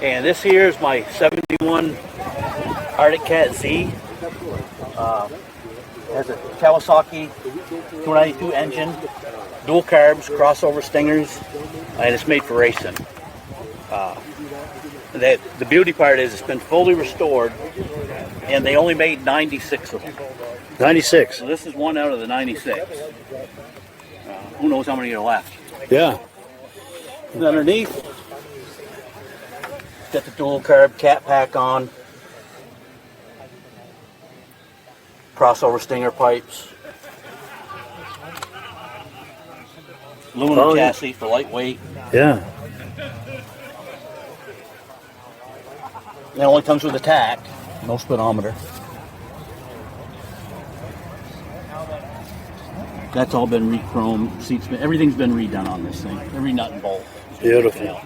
And this here is my 71 Arctic Cat Z. Has a Kawasaki 292 engine, dual carbs, crossover stingers, and it's made for racing. The beauty part is it's been fully restored, and they only made 96 of them. 96. So this is one out of the 96. Who knows how many are left? Yeah. And underneath, got the dual carb cat pack on, crossover stinger pipes, aluminum chassis for lightweight. Yeah. It only comes with a tack, no speedometer. That's all been re-chromed, seats, everything's been redone on this thing. Every nut and bolt. Beautiful.